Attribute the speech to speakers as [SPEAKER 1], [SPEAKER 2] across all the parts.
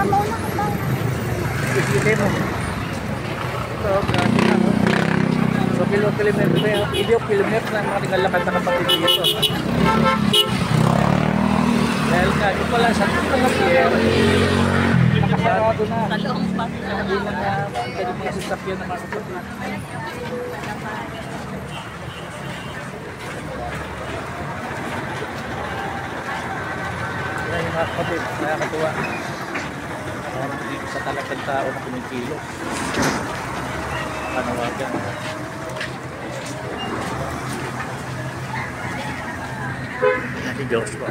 [SPEAKER 1] mauna ka ba?
[SPEAKER 2] Sige mo. Ito, grabe na. So, kilometer na yun. Kilometer na mga nilalakad na kapatid dito. Dahil nga, ito pala sa pier, nakasarado na. Hindi na nga, hindi mga sasakyan na masakot na. Yan yung mga kapatid, nakakatuwa. Dito sa talagang tao na kumikilo. Panawagan. Si Joshua.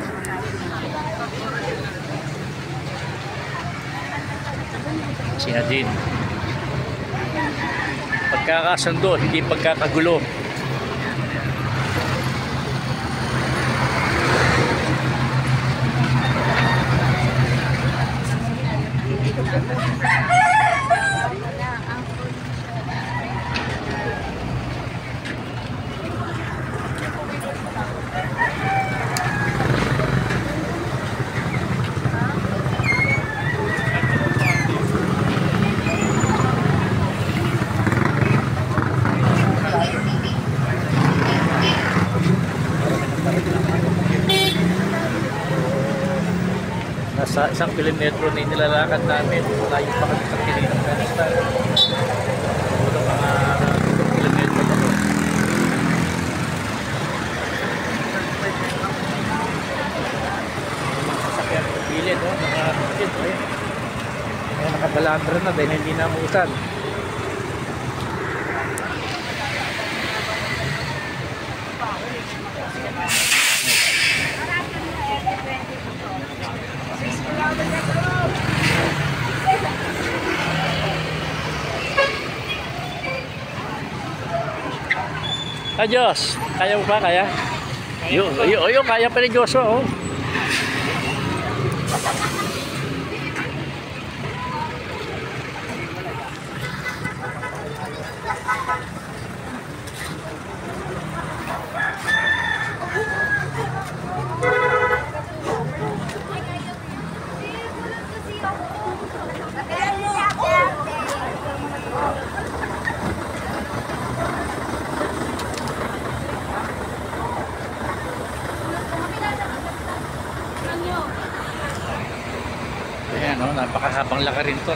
[SPEAKER 2] Si Nadine. Pagkakasundo, hindi pagkakagulo. Nasa 1 kilometro na nilalakad namin. Layo pa kami sa Kilinang Afghanistan. Siguro mga 2 kilometro na doon. Sasakyan ng pilid, no? Nakakapit, eh. Kaya nakabalandra na dahil hindi namutan. Diyos, kaya mo ba? Kaya? Yo, kaya pa rin Joshua, oh. Ayan, no? Napakahabang laka rin to.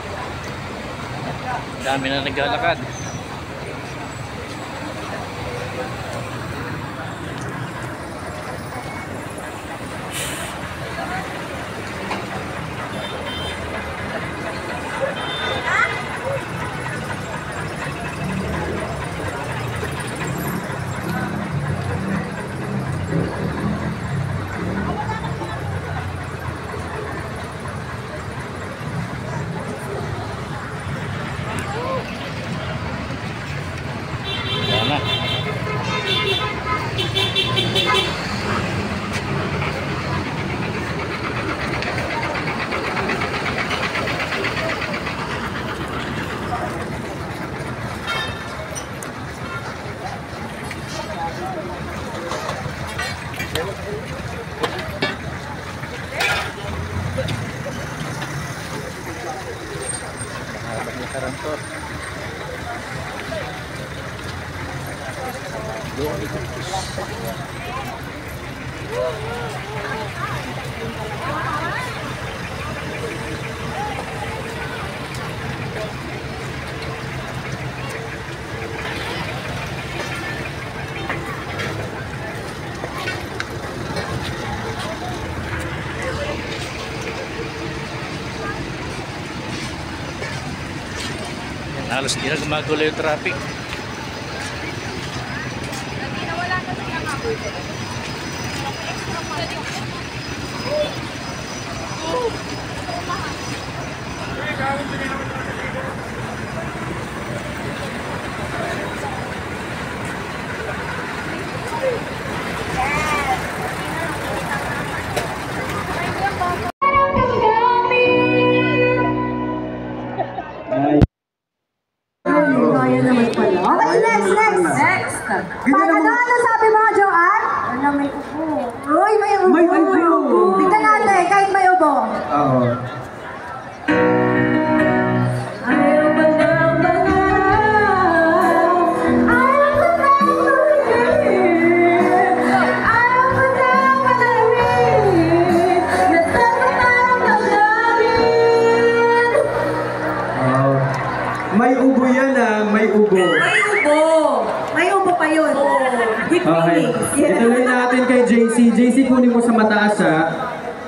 [SPEAKER 2] Dami na naglalakad. Karantor. Doon ito. Halos hindi na gumagulo yung traffic.
[SPEAKER 1] Ano sabi mo, Joanne? Ano, may ubo. Uy, may ubo. Tignan natin, kahit may ubo.
[SPEAKER 3] Oo.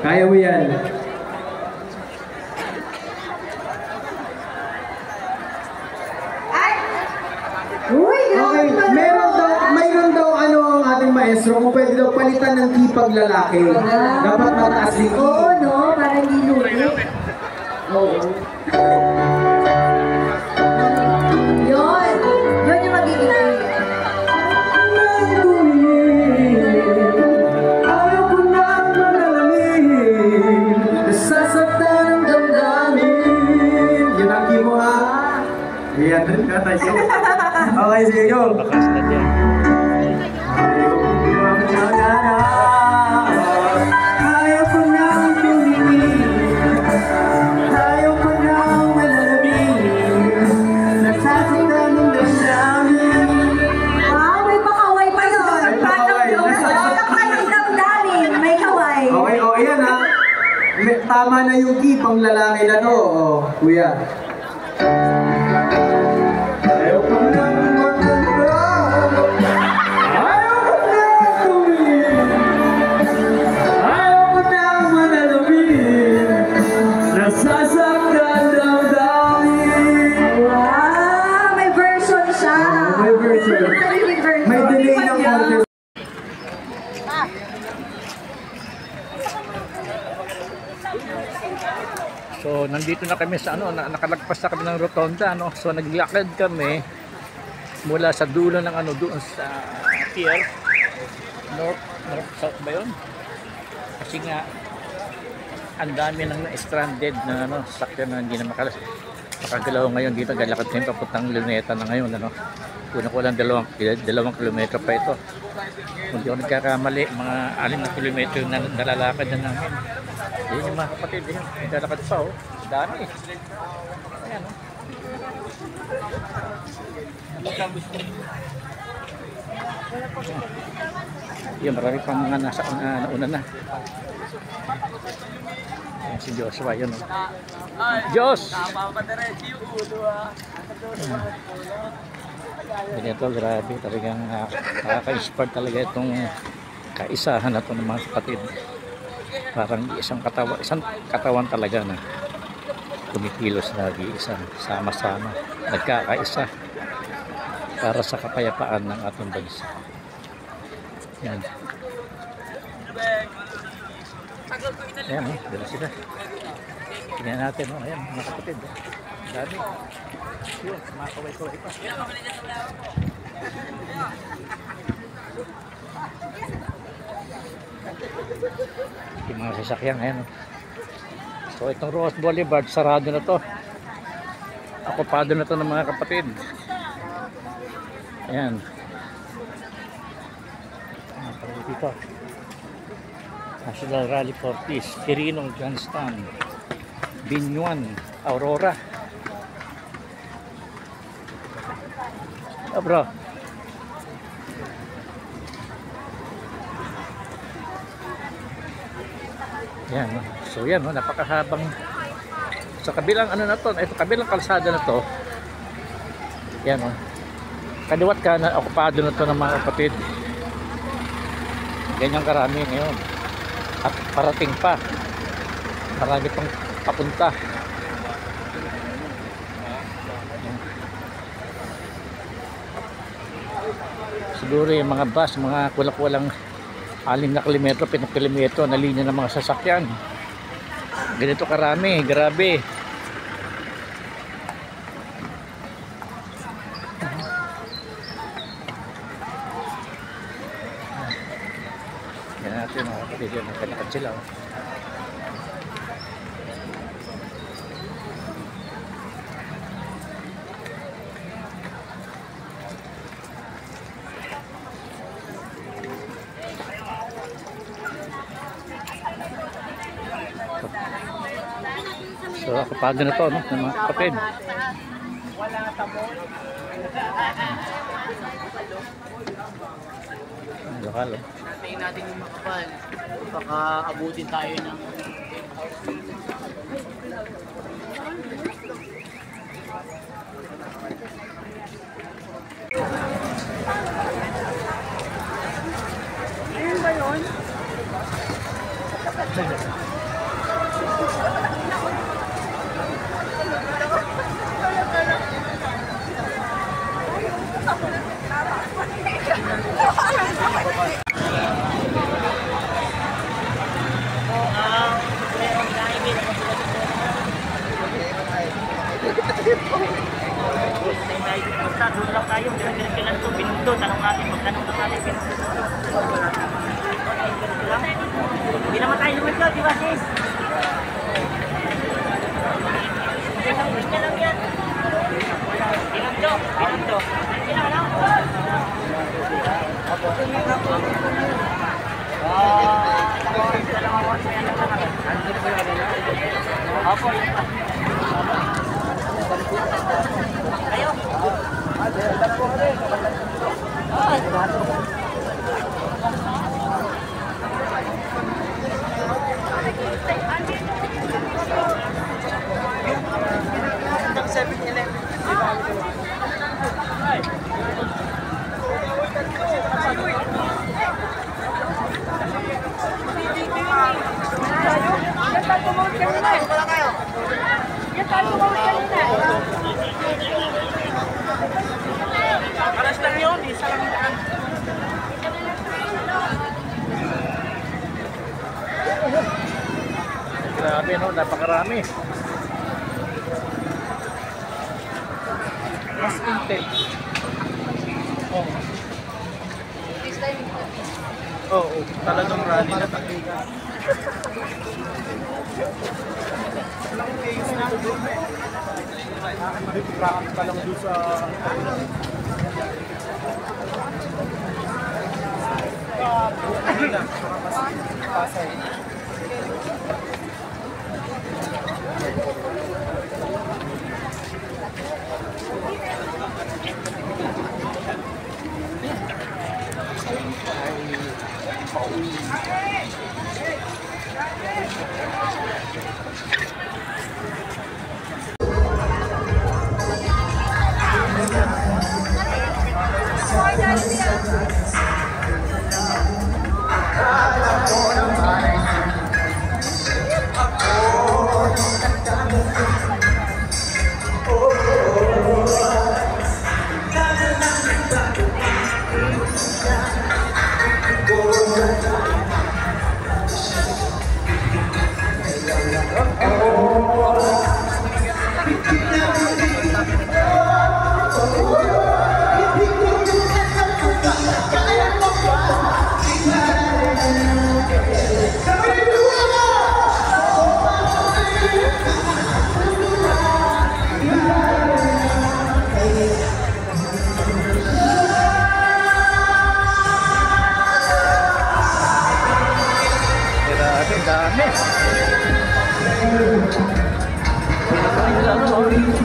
[SPEAKER 3] Kaya mo yan.
[SPEAKER 1] Ay! Uy,
[SPEAKER 3] Okay, mayroon daw ano ang ating maestro kung pwede daw palitan ng kipag lalaki. Dapat mataas din
[SPEAKER 1] Oo, no? Para hindi lugi. Oo. Yun. Yun yung magiging
[SPEAKER 3] Ayaw ko na malalamin, nasasaktan ang damdamin. Yun ang kimo ha. Yan, katayo. Okay, sige, go.
[SPEAKER 2] Bakas na dyan.
[SPEAKER 3] Ayaw ko na tumingin, ayaw ko na malalamin, nasasaktan ang damdamin.
[SPEAKER 1] Wow, may pakaway pa yun.
[SPEAKER 3] May pakaway.
[SPEAKER 1] Nakakayang damdamin. May kaway.
[SPEAKER 3] Okay, oh, ayan ha. Tama na yung key, pang lalaki na to. Oh, kuya. Ayaw ko na maganda. Ayaw ko na tumingin. Ayaw ko na manalamin. Nasasaktan damdamin.
[SPEAKER 1] Wow, may version siya.
[SPEAKER 3] May version.
[SPEAKER 1] Sariling version.
[SPEAKER 3] May delay ng konti.
[SPEAKER 2] So, nandito na kami sa ano, nakalagpas na kami ng rotonda, no? So, naglakad kami mula sa dulo ng ano, doon sa pier. North south ba yun? Kasi nga, ang dami nang stranded na ano, sakyan na hindi na makagalaw ngayon dito. Galakad kami papuntang Luneta na ngayon, ano? Una ko lang dalawang kilometro pa ito. Kung di ako nagkakamali, mga 6 na kilometro na nalalakad na namin. Yun yung mga kapatid, yun. Naglalakad pa, oh. Dami. Ayan, oh. Yun, marami pang mga nasa nauna na. Ayan, si Joshua, yun, oh. Diyos! Ganito, grabe. Talagang nakaka-inspire talaga itong kaisahan na ito ng mga kapatid. Parang isang katawan talaga na kumikilos lagi, isa sama-sama, nagkakaisa para sa kapayapaan ng ating bansa. Yan. Ayan, dala sila. Tingnan natin, ayan, mga kapatid. Dami. Yun, mga kaway-kaway pa. Yung mga sasakyan, ayan. So, itong Ross Boulevard, sarado na to. Okupado na to ng mga kapatid. Ayan. Dito. National Rally Fortis, Quirino, Grandstand, Binuan, Aurora. Oh, bro. Yan, no? So yan, no? Napakahabang sa kabilang ano na to, ito kabilang kalsada na to. Yan, no? Kaliwat ka na okupado na to ng mga kapatid. Ganyan karami ngayon. At parating pa. Marami pang papunta. Siguro yung mga bus, mga kulang-kulang 6 na kilometro, 7 kilometro na linya ng mga sasakyan. Ganito karami, grabe. Yan natin mga kapatid, yan, nakalakad sila. So, okupado na to, no, ng mga kapatid. Lokal, oh.
[SPEAKER 4] Tingnan natin yung makapal. Baka abutin tayo ng
[SPEAKER 1] Ayun ba yun?
[SPEAKER 4] Paras lang yun, isa lang daan.
[SPEAKER 2] Grabe, no? Napakarami. Mas intense. Oh. Oo, talagang rally na taktika. Practice pa lang doon sa... Pasay.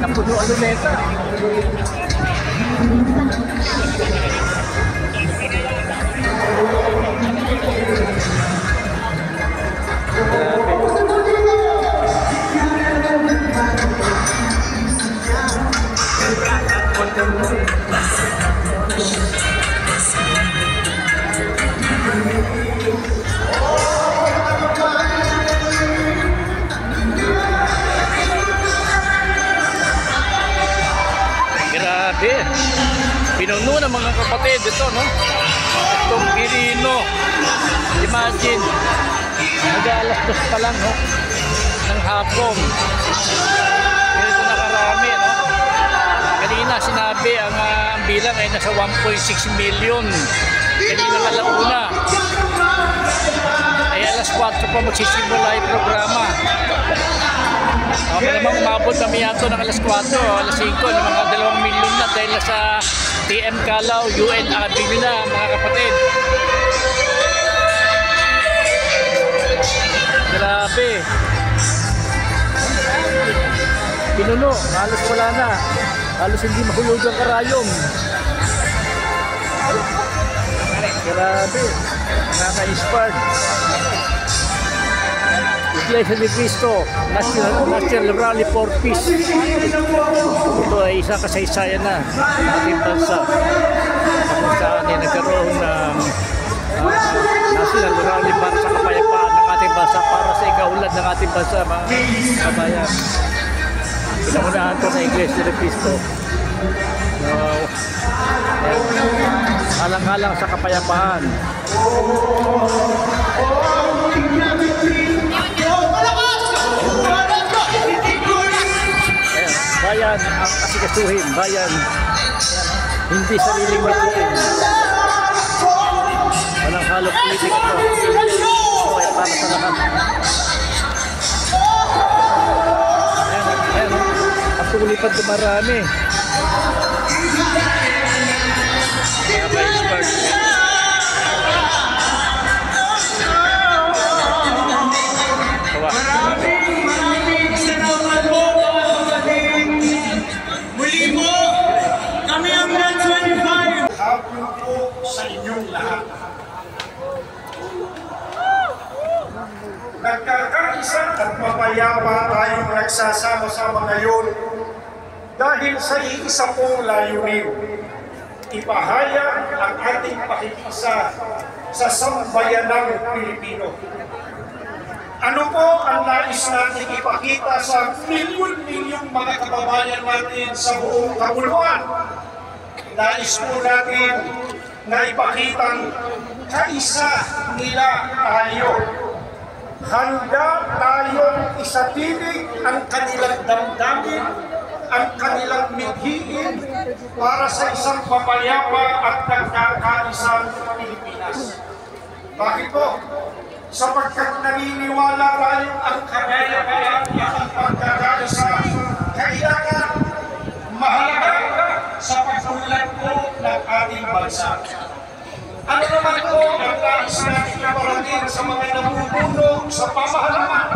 [SPEAKER 2] Napuno ang luneta. Grabe. Pinuno ng mga kapatid ito, no? Itong Quirino. Imagine. Nag-alas 2 pa lang, no? Ng hapon. Ganito nakarami, no? Kanina sinabi ang bilang ay nasa 1.6 million. Kanina alauna. Ay alas 4 pa magsisimula yung programa. Malamang umabot kami yato ng alas 4, alas 5, ng mga 2 milyon na dahil sa TM Calao, UN Avenue na, mga kapatid. Grabe. Pinuno, halos wala na. Halos hindi mahulog ang karayom. Grabe. Nakaka-inspired. Iglesia ni Cristo, National Rally for Peace. Ito ay isang kasaysayan na ng ating bansa. Kung saan ay nagkaroon ng National Rally para sa kapayapaan ng ating bansa, para sa ikaulad ng ating bansa, mga kabayan. Pinamunahan ko sa Iglesia ni Cristo. Alang-alang sa kapayapaan. Bayan ang asikasuhin, bayan hindi sariling mituin. Walang halong politik ito. Ito ay para sa lahat. lumipad na marami. Mga ka-expert.
[SPEAKER 5] Maraming salamat po mga kapatid. Muli po, kami ang Net 25.
[SPEAKER 6] Hapon po sa inyong lahat. Nagkakaisa at mapayapa tayong nagsasama-sama ngayon dahil sa iisa pong layunin. Ipahayag ang ating pakikisa sa sambayanang Pilipino. Ano po ang nais natin ipakita sa milyon-milyong mga kababayan natin sa buong kapuluan? Nais po natin na ipakitang kaisa nila tayo. Handa tayong isatinig ang kanilang damdamin, ang kanilang mithiin para sa isang mapayapa at nagkakaisang Pilipinas. Bakit po? Sapagkat naniniwala tayo ang kapayapaan at ang pagkakaisa kailangan mahalaga sa pagtulad po ng ating bansa. Ano naman po ang nais natin iparating sa mga namumuno sa pamahalaan?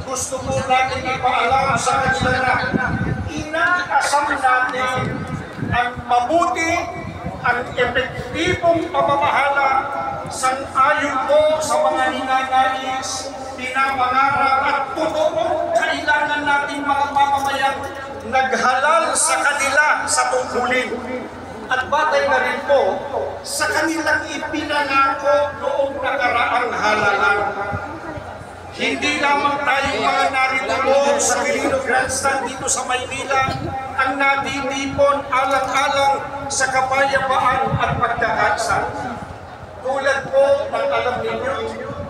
[SPEAKER 6] Gusto po natin ipaalam sa kanila na inaasam natin ang mabuti, ang epektibong pamamahala sang-ayon po sa mga ninanais, pinapangarap at totoong kailangan natin mga mamamayang naghalal sa kanila sa tungkulin. At batay na rin po sa kanilang ipinangako noong nakaraang halalan. Hindi lamang tayo mga narito sa Quirino Grandstand dito sa Maynila ang natitipon alang-alang sa kapayapaan at pagkakaisa. Tulad po ng alam ninyo,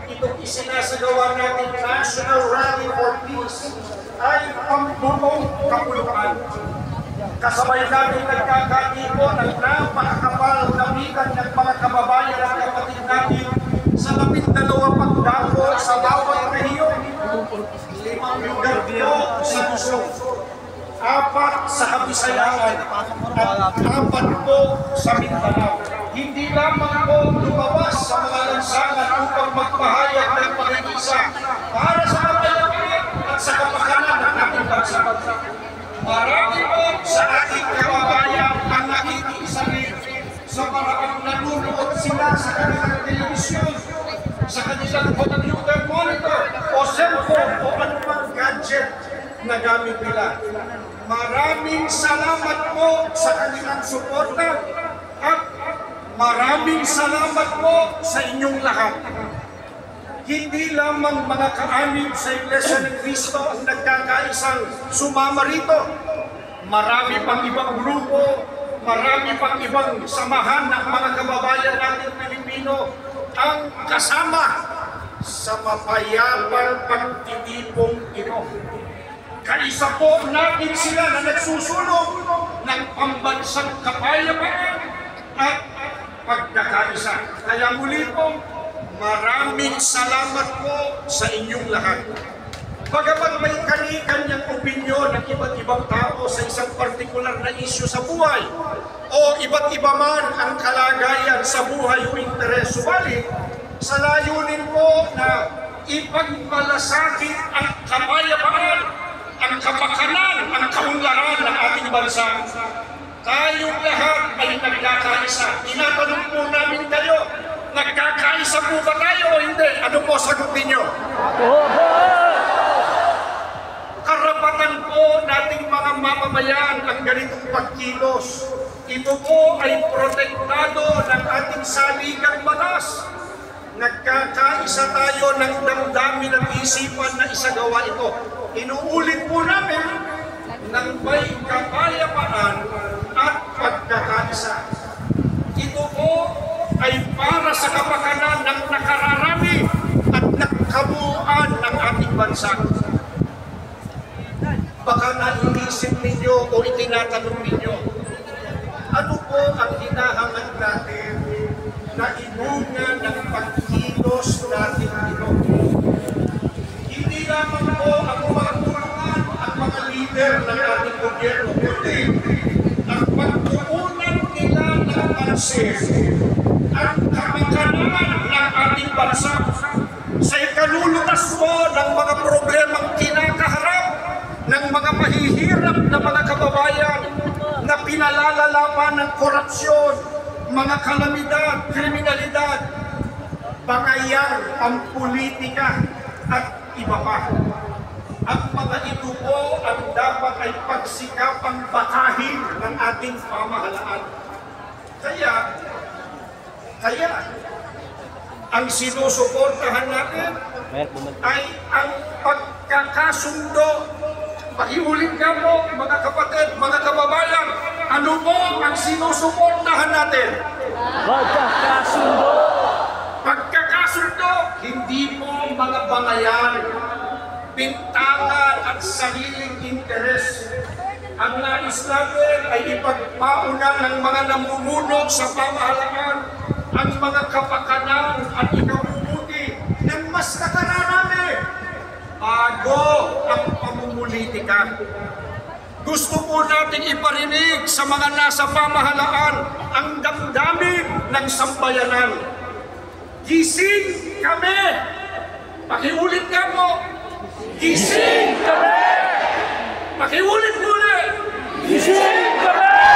[SPEAKER 6] itong isinasagawa natin National Rally for Peace ay pambuong kapuluan. Kasabay natin nagkakatipon ng napakakapal na bigan ng mga kababayan at kapatid natin sa 12 pagdako sa bawat rehiyon. 5 lugar po sa Luzon, 4 sa Kabisayaan at 4 po sa Mindanao. Hindi lamang po lumabas sa mga lansangan upang magpahayag ng pakikisa para sa kapayapaan at sa kapakanan ng ating bansa. Marami po sa ating kababayan ang nakikiisa rin sa paraang nanunood sila sa kanilang telebisyon, sa kanilang computer monitor o cellphone o anumang gadget na gamit nila. Maraming salamat po sa kanilang suporta at maraming salamat po sa inyong lahat. Hindi lamang mga kaanib sa Iglesia ng Cristo ang nagkakaisang sumama rito. Marami pang ibang grupo, marami pang ibang samahan ng mga kababayan natin Pilipino ang kasama sa mapayapang pagtitipong ito. Kaisa po natin sila na nagsusulong ng pambansang kapayapaan at pagkakaisa. Kaya muli po, maraming salamat po sa inyong lahat. Bagamat may kani-kanyang opinyon ng iba't ibang tao sa isang partikular na isyu sa buhay o iba't iba man ang kalagayan sa buhay o interes, subalit sa layunin po na ipagmalasakit ang kapayapaan, ang kapakanan, ang kaunlaran ng ating bansa, tayong lahat ay nagkakaisa. Tinatanong po namin kayo, nagkakaisa po ba tayo o hindi? Ano po sagot ninyo? Karapatan po nating mga mamamayan ang ganitong pagkilos. Ito po ay protektado ng ating saligang batas. Nagkakaisa tayo ng damdamin at isipan na isagawa ito. Inuulit po namin ng may kapayapaan at pagkakaisa. Ito po ay para sa kapakanan ng nakararami at nakabuuan ng ating bansa. Baka naiisip ninyo o itinatanong ninyo, ano po ang hinahangad natin na inunga ng pagkilos natin ito? Hindi lamang po ang mga tulungan at mga leader lider ng ating gobyerno, kundi ang pagtuunan nila ng pansin ang kapakanan ng ating bansa sa ikalulutas mo ng mga problemang kinakaharap ng mga mahihirap na mga kababayan na pinalalalaman ng korupsyon, mga kalamidad, kriminalidad, bangayang pampolitika at iba pa. Ang mga ito po ang dapat ay pagsikapang bakahin ng ating pamahalaan. Kaya, ang sinusuportahan natin ay ang pagkakasundo. Pakiulit nga po, mga kapatid, mga kababayan, ano po ang sinusuportahan natin?
[SPEAKER 2] Pagkakasundo!
[SPEAKER 6] Pagkakasundo, hindi po mga bangayan, bintangan at sariling interes. Ang nais natin ay ipagpauna ng mga namumuno sa pamahalaan ang mga kapakanan at ikabubuti ng mas nakararami bago ang pamumulitika. Gusto po natin iparinig sa mga nasa pamahalaan ang damdamin ng sambayanan. Gising kami! Pakiulit nga po! Gising kami! Pakiulit muli! Gising kami!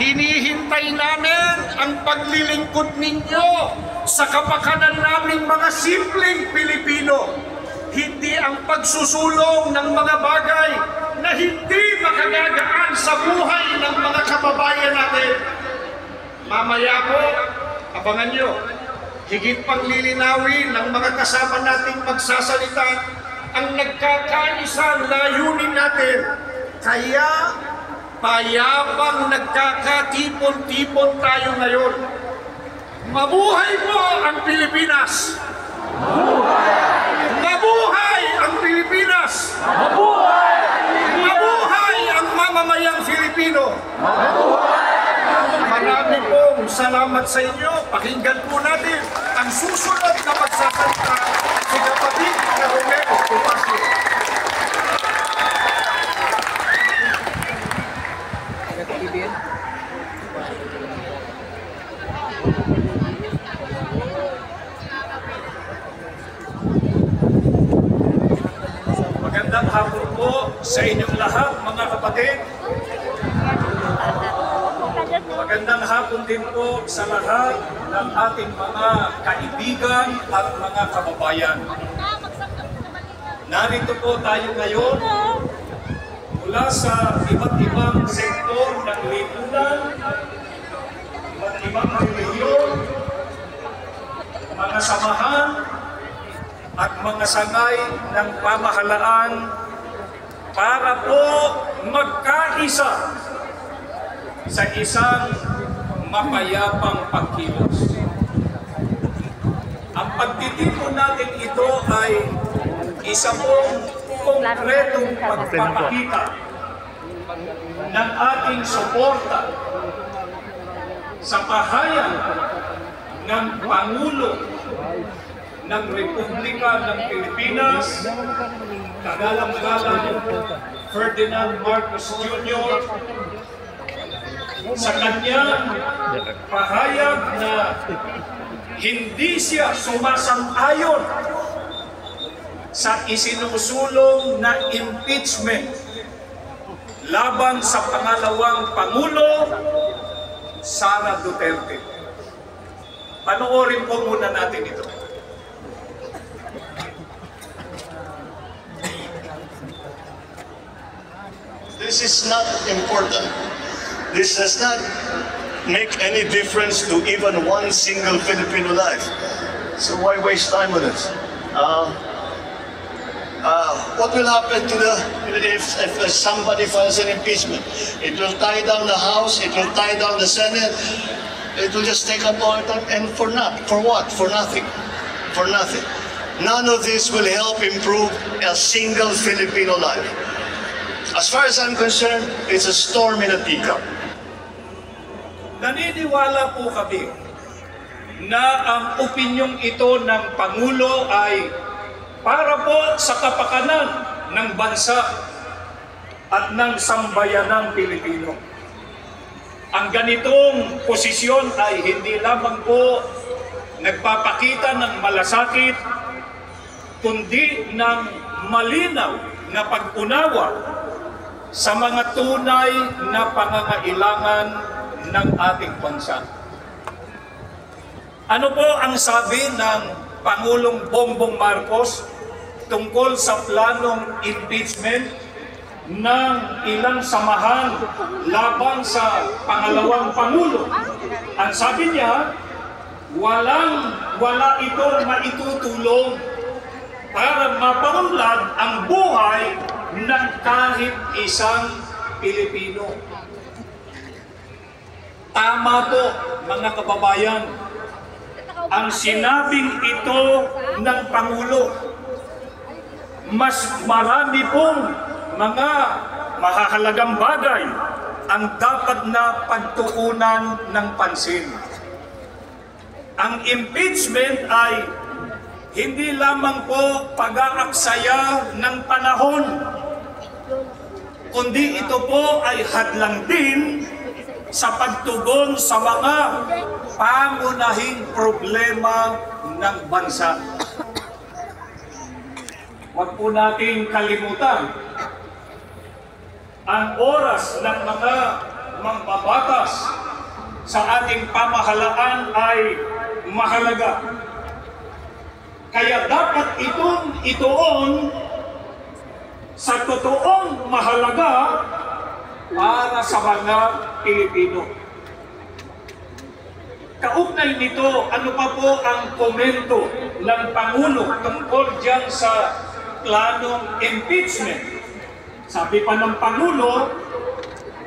[SPEAKER 6] Hinihintay namin ang paglilingkod ninyo sa kapakanan naming mga simpleng Pilipino. Hindi ang pagsusulong ng mga bagay na hindi makagagaan sa buhay ng mga kababayan natin. Mamaya po, abangan nyo, higit pang lilinawin ng mga kasama nating magsasalita ang nagkakaisang layunin natin. Kaya payapang nagkakatipon-tipon tayo ngayon. Mabuhay po ang Pilipinas! Mabuhay ang Pilipinas! Mabuhay ang mamamayang Filipino! Marami pong salamat sa inyo. Pakinggan po natin ang susunod na magsasalita si kapatid na Romero Topacio.
[SPEAKER 7] Magandang hapon po sa inyong lahat, mga kapatid. Magandang hapon din po sa lahat ng ating mga kaibigan at mga kababayan. Narito po tayo ngayon mula sa iba't ibang sektor ng lipunan, iba't ibang relihiyon, mga samahan at mga sangay ng pamahalaan para po magkaisa sa isang mapayapang pagkilos. Ang pagtitipon natin ito ay isa pong konkretong pagpapakita ng ating suporta sa pahayag ng Pangulo ng Republika ng Pilipinas, kagalang-galang Ferdinand Marcos Jr., sa kanyang pahayag na hindi siya sumasang-ayon sa isinusulong na impeachment laban sa pangalawang Pangulo, Sara Duterte. Panoorin po muna natin ito.
[SPEAKER 8] This is not important. This does not make any difference to even one single Filipino life. So why waste time on it? What will happen to if somebody files an impeachment? It will tie down the House, it will tie down the Senate, it will just take up all the time, and for what? For nothing. For nothing. None of this will help improve a single Filipino life. As far as I'm concerned, it's a storm in a teacup.
[SPEAKER 7] Naniniwala po kami na ang opinyong ito ng Pangulo ay para po sa kapakanan ng bansa at ng sambayanang Pilipino. Ang ganitong posisyon ay hindi lamang po nagpapakita ng malasakit, kundi ng malinaw na pag-unawa sa mga tunay na pangangailangan ng ating bansa. Ano po ang sabi ng Pangulong Bongbong Marcos tungkol sa planong impeachment ng ilang samahan laban sa pangalawang Pangulo? Ang sabi niya, wala itong maitutulong para mapaunlad ang buhay ng kahit isang Pilipino. Tama po, mga kababayan, ang sinabing ito ng Pangulo. Mas marami pong mga mahahalagang bagay ang dapat na pagtuunan ng pansin. Ang impeachment ay hindi lamang po pag-aaksaya ng panahon, kundi ito po ay hadlang din sa pagtugon sa mga pangunahing problema ng bansa. Huwag po nating kalimutan, ang oras ng mga mambabatas sa ating pamahalaan ay mahalaga. Kaya dapat itong ituon sa totoong mahalaga para sa mga Pilipino. Kaugnay nito, ano pa po ang komento ng Pangulo tungkol dyan sa planong impeachment? Sabi pa ng Pangulo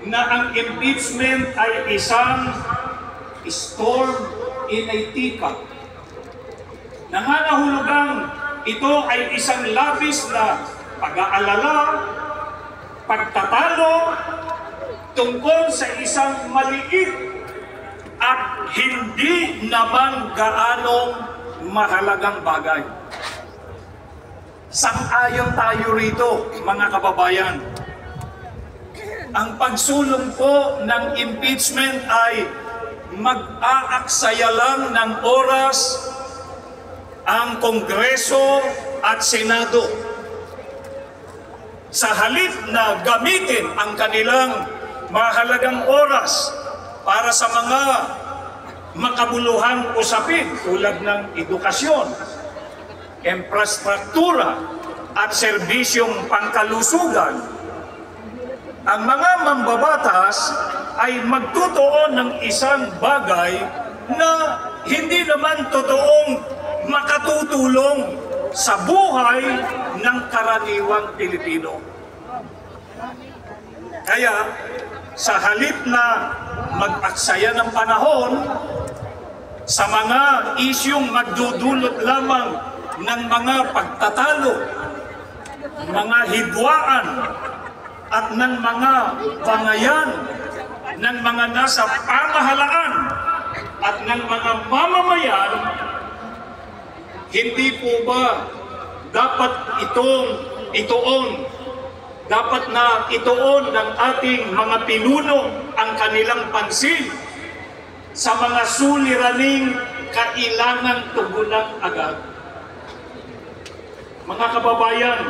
[SPEAKER 7] na ang impeachment ay isang storm in a teacup. Nangangahulugang ito ay isang labis na pag-aalala, pagtatalo tungkol sa isang maliit at hindi naman gaanong mahalagang bagay. Sang-ayon tayo rito, mga kababayan. Ang pagsulong po ng impeachment ay mag-aaksaya lang ng oras ang Kongreso at Senado. Sa halip na gamitin ang kanilang mahalagang oras para sa mga makabuluhang usapin tulad ng edukasyon, infrastruktura at serbisyong pangkalusugan, ang mga mambabatas ay magtutuon ng isang bagay na hindi naman totoong makatutulong sa buhay ng karaniwang Pilipino. Kaya sa halip na mag-aksaya ng panahon sa mga isyung magdudulot lamang ng mga pagtatalo, mga hidwaan, at ng mga bangayan ng mga nasa pamahalaan at ng mga mamamayan, hindi po ba dapat dapat na ituon ng ating mga pinuno ang kanilang pansin sa mga suliraning kailangang tugunan agad? Mga kababayan,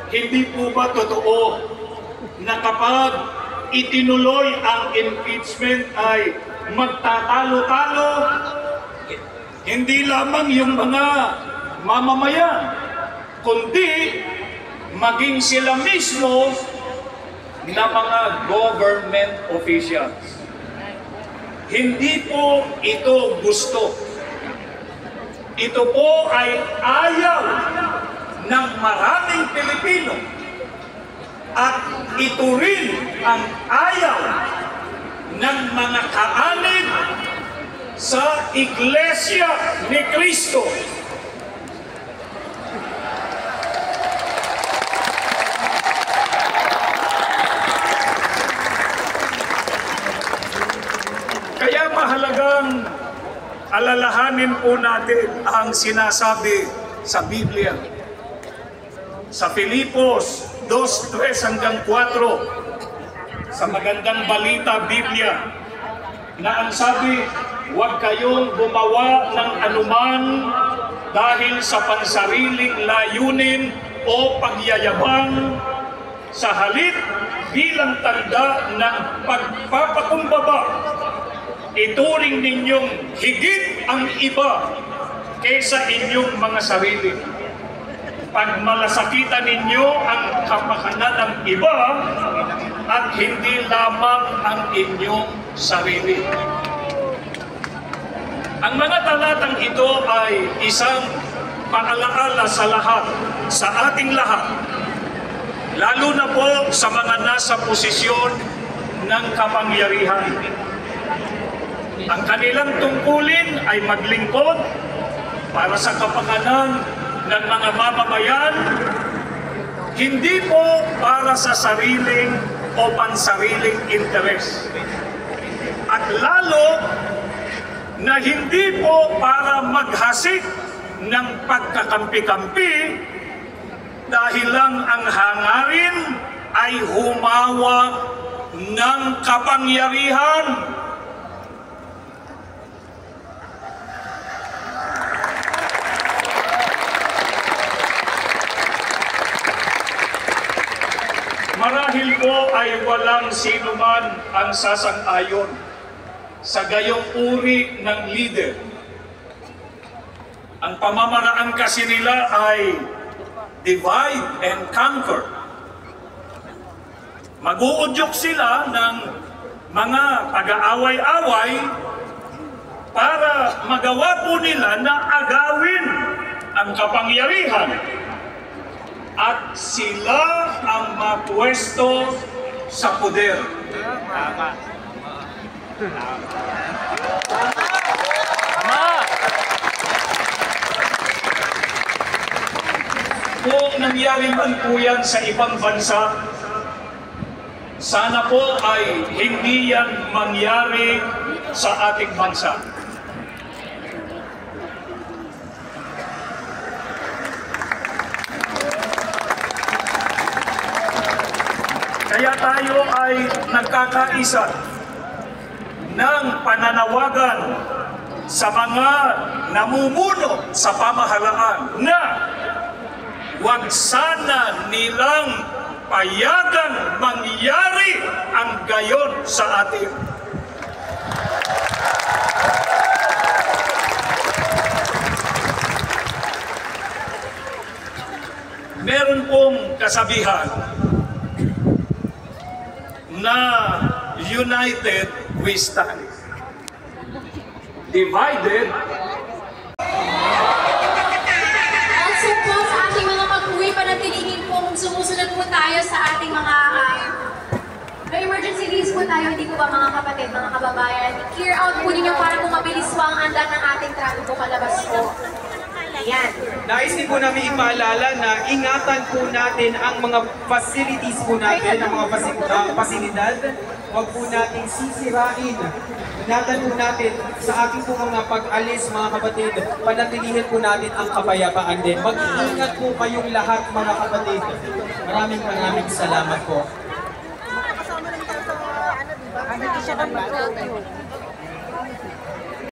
[SPEAKER 7] hindi po ba totoo na kapag itinuloy ang impeachment ay magtatalo-talo hindi lamang yung mga mamamayan, kundi maging sila mismo na mga government officials? Hindi po ito gusto. Ito po ay ayaw ng maraming Pilipino. At ito rin ang ayaw ng mga kaanib sa Iglesia ni Cristo. Kaya mahalagang alalahanin po natin ang sinasabi sa Biblia. sa Filipos 2:3 hanggang 4, sa magandang balita Biblia, na ang sabi, huwag kayong gumawa ng anuman dahil sa pansariling layunin o pagyayabang, sa halip bilang tanda ng pagpapakumbaba. Ituring ninyong higit ang iba kaysa inyong mga sarili. Pagmalasakitan ninyo ang kapakanan ng iba at hindi lamang ang inyong sarili. Ang mga talatang ito ay isang paalaala sa lahat, sa ating lahat, lalo na po sa mga nasa posisyon ng kapangyarihan. Ang kanilang tungkulin ay maglingkod para sa kapakanan ng mga mamamayan, hindi po para sa sariling o pansariling interes. At lalo na hindi po para maghasik ng pagkakampi-kampi, dahil lang ang hangarin ay humawak ng kapangyarihan. Marahil po ay walang sino man ang sasang-ayon sa gayong uri ng leader. Ang pamamaraan kasi nila ay divide and conquer. Mag-uudyok sila ng mga pag-aaway-away para magawa po nila na agawin ang kapangyarihan at sila ang mapwesto sa poder. Kung nangyari man po yan sa ibang bansa, sana po ay hindi yan mangyari sa ating bansa. Kaya tayo ay nagkakaisa ng pananawagan sa mga namumuno sa pamahalaan na huwag sana nilang payagang mangyari ang gayon sa atin. Meron pong kasabihan na united we stand, divided.
[SPEAKER 9] Also po sa ating mga mag-uwi, panatilihin po kung sumusunod po tayo sa ating mga may emergency release po tayo, hindi po ba mga kapatid, mga kababayan? I-clear out po ninyo para po mabilis po ang andan ng ating traffic po palabas po. Ayan.
[SPEAKER 10] Nais din po namin ipaalala na ingatan po natin ang mga facilities po natin, ang mga pasilidad. Huwag po natin sisirain. Ingatan po natin sa ating po mga pag-alis, mga kapatid, panatilihin po natin ang kapayapaan din. Mag-iingat po kayong lahat, mga kapatid. Maraming salamat po.
[SPEAKER 1] Hindi siya naman